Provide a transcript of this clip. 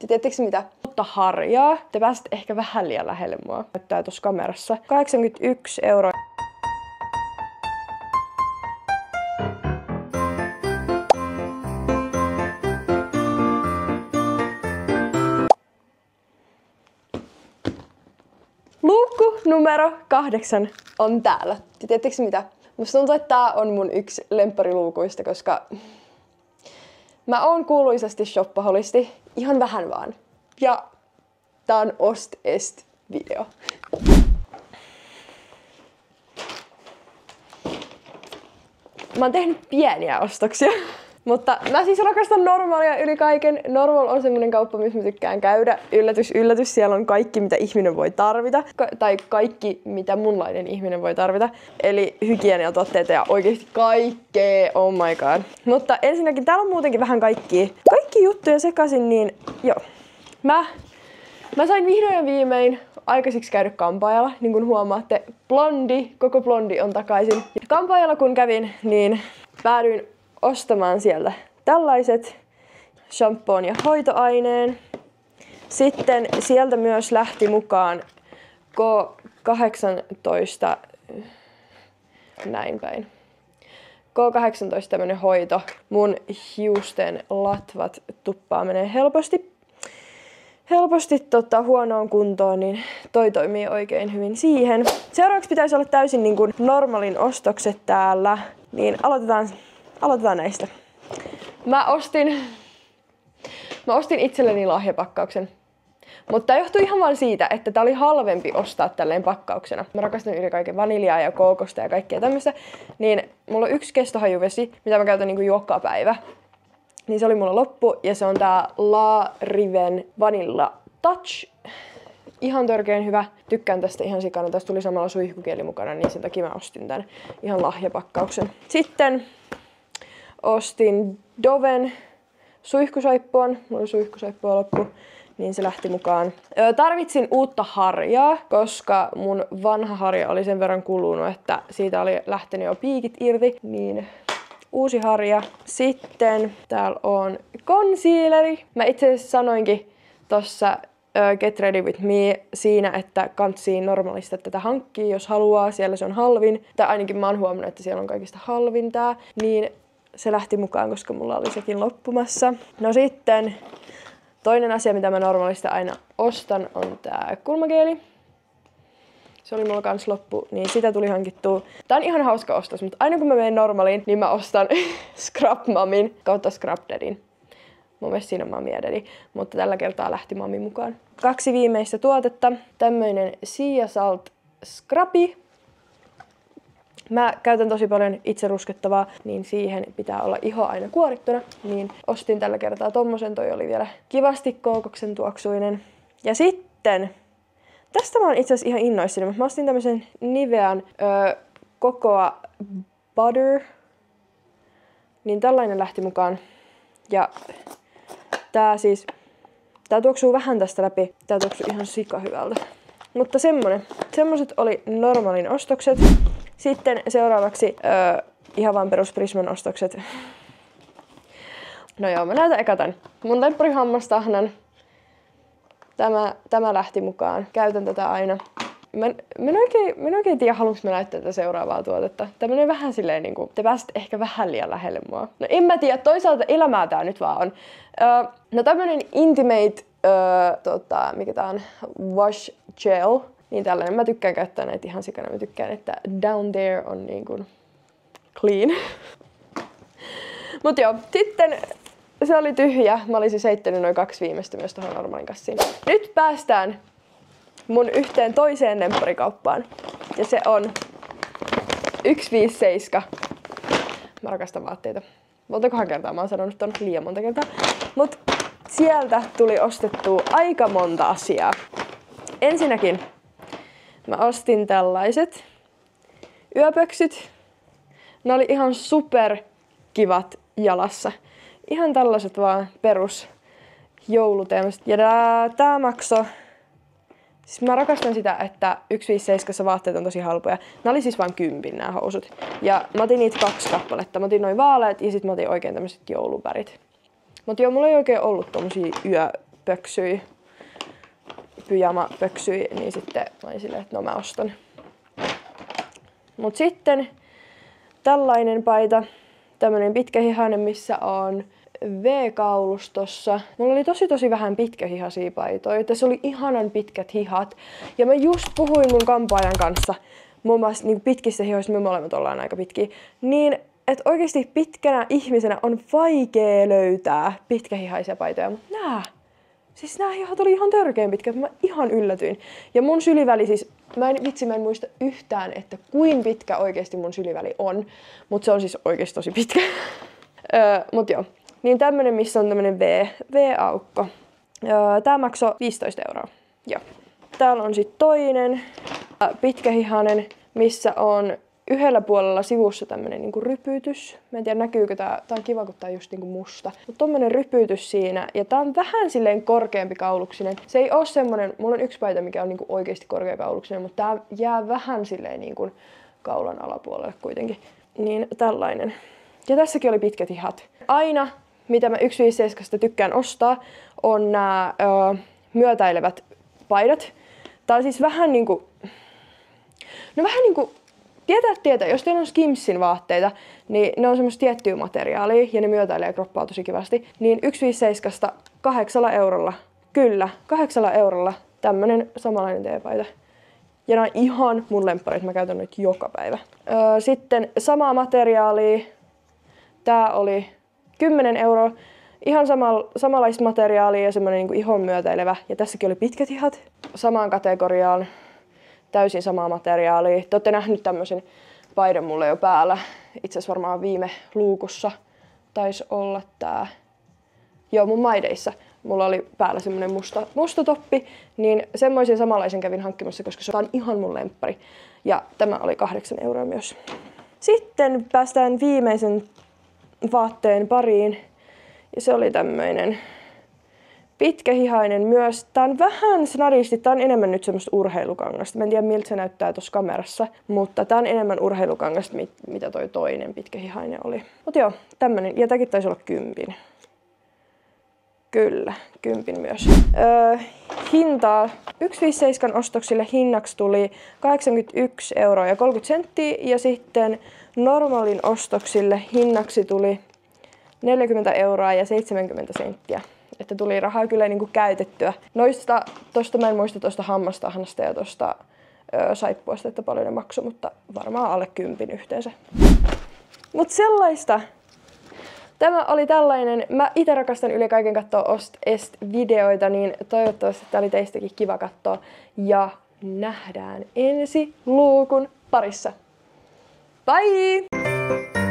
Tiedättekö mitä? Mutta harjaa. Te pääset ehkä vähän liian lähelle mua. Näyttää tuossa kamerassa. 81 €. Luukku numero 8 on täällä. Tiedättekö mitä? Musta tuntuu, että tää on mun yksi lemppariluukuista, koska mä oon kuuluisasti shoppaholisti. Ihan vähän vaan. Ja tää on Ost-Est-video. Mä oon tehnyt pieniä ostoksia. Mutta mä siis rakastan Normalia yli kaiken. Normal on semmonen kauppa, missä mä tykkään käydä. Yllätys, yllätys, siellä on kaikki, mitä ihminen voi tarvita. Tai kaikki, mitä munlainen ihminen voi tarvita. Eli hygieniatuotteita ja oikeesti kaikkea, oh my god. Mutta ensinnäkin täällä on muutenkin vähän kaikki juttuja sekaisin, niin joo. Mä sain vihdoin ja viimein aikaisiksi käydä kampaajalla. Niin kuin huomaatte, koko blondi on takaisin. Kampaajalla kun kävin, niin päädyin ostamaan sieltä tällaiset shampoon ja hoitoaineen. Sitten sieltä myös lähti mukaan K18, näin päin. K18 tämmönen hoito. Mun hiusten latvat tuppaa menee helposti huonoon kuntoon, niin toi toimii oikein hyvin siihen. Seuraavaksi pitäisi olla täysin niin kuin normaalin ostokset täällä, niin aloitetaan näistä. Mä ostin itselleni lahjapakkauksen. Mutta tää johtui ihan vaan siitä, että tää oli halvempi ostaa tälleen pakkauksena. Mä rakastan yli kaiken vaniljaa ja kookosta ja kaikkea tämmöstä. Niin mulla on yksi kestohajuvesi, mitä mä käytän niinku joka päivä. Niin se oli mulla loppu ja se on tää La Riven Vanilla Touch. Ihan törkeen hyvä. Tykkään tästä ihan sikana. Tästä tuli samalla suihkukieli mukana, niin sen takia mä ostin tän ihan lahjapakkauksen. Sitten ostin Doven suihkusaippuan. Mulla suihkusaippua loppu, niin se lähti mukaan. Tarvitsin uutta harjaa, koska mun vanha harja oli sen verran kulunut, että siitä oli lähtenyt jo piikit irti. Niin uusi harja. Sitten täällä on concealeri. Mä itse asiassa sanoinkin tossa Get Ready With Me siinä, että kantsii normaalista tätä hankkii, jos haluaa. Siellä se on halvin. Tai ainakin mä oon huomannut, että siellä on kaikista halvin tää. Niin se lähti mukaan, koska mulla oli sekin loppumassa. No sitten toinen asia, mitä mä normaalista aina ostan, on tää kulmageeli. Se oli mulla kans loppu, niin sitä tuli hankittua. Tää on ihan hauska ostos, mutta aina kun mä menen normaaliin, niin mä ostan Scrub Mamin kautta Scrub Daddyn. Mun mielestä siinä on Mami ja Daddy, mutta tällä kertaa lähti Mami mukaan. 2 viimeistä tuotetta. Tämmöinen Sea Salt Scrubby. Mä käytän tosi paljon itse ruskettavaa, niin siihen pitää olla iho aina kuorittuna. Niin ostin tällä kertaa tommosen, toi oli vielä kivasti kookoksen tuoksuinen. Ja sitten, tästä mä oon itse asiassa ihan innoissani, mutta mä ostin tämmösen Nivean Cocoa Butter. Niin tällainen lähti mukaan. Ja tää tuoksuu vähän tästä läpi. Tää tuoksuu ihan sika hyvältä. Mutta semmoset oli normaalin ostokset. Sitten seuraavaksi ihan vaan perus Prisman ostokset. No joo, mä näytän eka tän. Mun lempparihammastahnan. Tämä lähti mukaan. Käytän tätä aina. Mä en oikein tiedä, haluanko mä näyttää tätä seuraavaa tuotetta. Tää menee vähän silleen niinku, te pääset ehkä vähän liian lähelle mua. No en mä tiedä, toisaalta elämää tää nyt vaan on. No tämmönen Intimate, mikä tää on, Wash Gel. Niin tällainen. Mä tykkään käyttää näitä ihan sikana. Mä tykkään, että down there on niin kuin clean. Mut joo, sitten se oli tyhjä. Mä olisin heittänyt noin 2 viimeistä myös tohon normaalin kassiin. Nyt päästään mun yhteen toiseen lempparikauppaan. Ja se on 157. Mä rakastan vaatteita. Montakohan kertaa mä oon sanonut ton liian monta kertaa. Mut sieltä tuli ostettua aika monta asiaa. Ensinnäkin mä ostin tällaiset yöpöksyt. Ne oli ihan super kivat jalassa. Ihan tällaiset vaan perus jouluteemaiset. Ja tää maksoi. Siis mä rakastan sitä, että 157 vaatteet on tosi halpoja. Nää oli siis vain 10 nää housut. Ja mä otin niitä 2 kappaletta. Mä otin noin vaaleat ja sit mä otin oikein tämmöset jouluvärit. Mut joo, mulla ei oikein ollut tommosia pöksyi, pyjama pöksyi, niin sitten mä olin silleen, että no mä ostan. Mut sitten tällainen paita, tämmönen pitkähihainen, missä on V-kaulustossa. Mulla oli tosi vähän pitkähihaisia paitoja. Tässä oli ihanan pitkät hihat. Ja mä just puhuin mun kampaajan kanssa, muun muassa niin pitkistä hihoista, me molemmat ollaan aika pitkiä, niin että oikeasti pitkänä ihmisenä on vaikea löytää pitkähihaisia paitoja. Mutta nää hihat oli ihan törkeen pitkät. Mä ihan yllätyin. Ja mun syliväli siis, mä en muista yhtään, että kuin pitkä oikeasti mun syliväli on. Mutta se on siis oikeasti tosi pitkä. Mut joo. Niin tämmönen, missä on tämmönen V-aukko. Tää maksoi 15 €. Joo. Täällä on sitten toinen pitkähihainen, missä on yhdellä puolella sivussa tämmönen niinku rypytys. Mä en tiedä näkyykö tää on kiva kun tää on just niinku musta. Mut tommonen rypytys siinä ja tää on vähän silleen korkeampi kauluksinen. Se ei oo semmonen, mulla on yksi paita mikä on niinku oikeesti korkeakauluksinen, mutta tää jää vähän silleen niinku kaulan alapuolelle kuitenkin. Niin tällainen. Ja tässäkin oli pitkät hihat. Aina mitä mä 157 tykkään ostaa on nää myötäilevät paidat. Tää on siis vähän niinku tietää, jos teillä on Skimsin vaatteita, niin ne on semmoista tiettyä materiaalia ja ne myötäilee kroppaa tosi kivasti. Niin 157 8 €. Kyllä, 8 € tämmönen samanlainen teepaita. Ja nää on ihan mun lempparit, mä käytän nyt joka päivä. Sitten samaa materiaalia. Tää oli 10 €. Ihan samanlaista materiaalia ja semmonen niinku ihon myötäilevä. Ja tässäkin oli pitkät hihat. Samaan kategoriaan. Täysin samaa materiaalia. Te ootte nähnyt tämmösen paidan mulle jo päällä. Itse asiassa varmaan viime luukussa taisi olla tää. Joo, mun maideissa. Mulla oli päällä semmonen musta toppi. Niin semmoisen samanlaisen kävin hankkimassa, koska se on ihan mun lemppari. Ja tämä oli 8 € myös. Sitten päästään viimeisen vaatteen pariin. Ja se oli tämmöinen pitkähihainen myös. Tää on vähän snadisti, tää on enemmän nyt semmoista urheilukangasta. Mä en tiedä miltä se näyttää tuossa kamerassa, mutta tää on enemmän urheilukangasta, mitä toi toinen pitkähihainen oli. Mut joo, tämmönen. Ja tääkin taisi olla 10. Kyllä, 10 myös. Hintaa 157 ostoksille hinnaksi tuli 81,30 € ja sitten normaalin ostoksille hinnaksi tuli 40 € ja 70 senttiä. Että tuli rahaa kyllä niinku käytettyä. Tosta mä en muista tosta hammastahnasta ja tosta saippuasta, että paljon ne maksoi, mutta varmaan alle 10 yhteensä. Mut sellaista. Tämä oli tällainen. Mä ite rakastan yli kaiken katsoa Ost-Est-videoita, niin toivottavasti tää oli teistäkin kiva katsoa. Ja nähdään ensi luukun parissa. Bye!